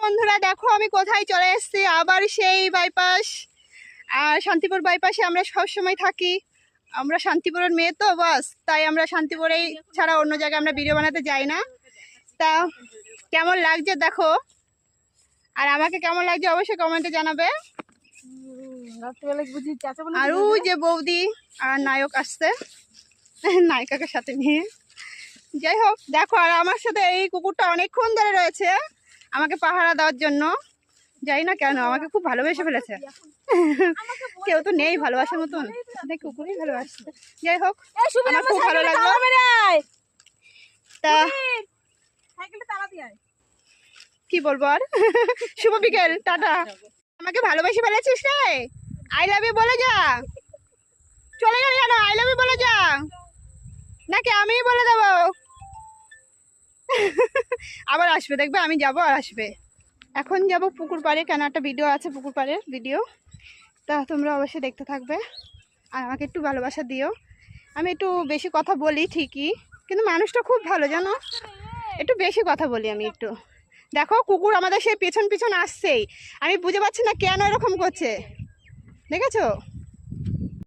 বন্ধুরা দেখো আমি কোথায় চলে এসেছি, আবার সেই বাইপাস। আর শান্তিপুর বাইপাসে আমরা সব সময় থাকি। আমরা শান্তিপুরের মেয়ে তো বাস, তাই আমরা শান্তিপুরেই ছাড়া অন্য জায়গায় আমরা ভিডিও বানাতে যাই না। তা কেমন লাগছে দেখো, আর আমাকে কেমন লাগছে অবশ্যই কমেন্টে জানাবে। আর ওই যে বৌদি আর নায়ক আসছে নায়িকাকে সাথে নিয়ে। যাই হোক দেখো, আর আমার সাথে এই কুকুরটা অনেকক্ষণ ধরে রয়েছে আমাকে পাহারা দেওয়ার জন্য। যাই না কেন আমাকে খুব ভালোবেসে ফেলেছে। কেউ তো নেই ভালোবাসার মতন, কুকুরই ভালোবাসছে। যাই হোক আমার খুব ভালো লাগলো। তা কি বলবো আর, শুভ বিকেল, টাটা। আমাকে ভালোবেসে ফেলেছিস রে, আই লাভ ইউ বলে যা। চলে গেলি কেন, আই লাভ ইউ বলে যা, নাকি আমি বলে দেবো? আবার আসবে দেখবে, আমি যাব আর আসবে। এখন যাব পুকুর পাড়ে, কেন একটা ভিডিও আছে পুকুর পাড়ের ভিডিও, তা তোমরা অবশ্যই দেখতে থাকবে। আর আমাকে একটু ভালোবাসা দিও। আমি একটু বেশি কথা বলি ঠিকই, কিন্তু মানুষটা খুব ভালো জানো, একটু বেশি কথা বলি আমি একটু। দেখো কুকুর আমাদের সেই পেছন পেছন আসছেই, আমি বুঝে পাচ্ছি না কেন এরকম করছে, দেখেছো?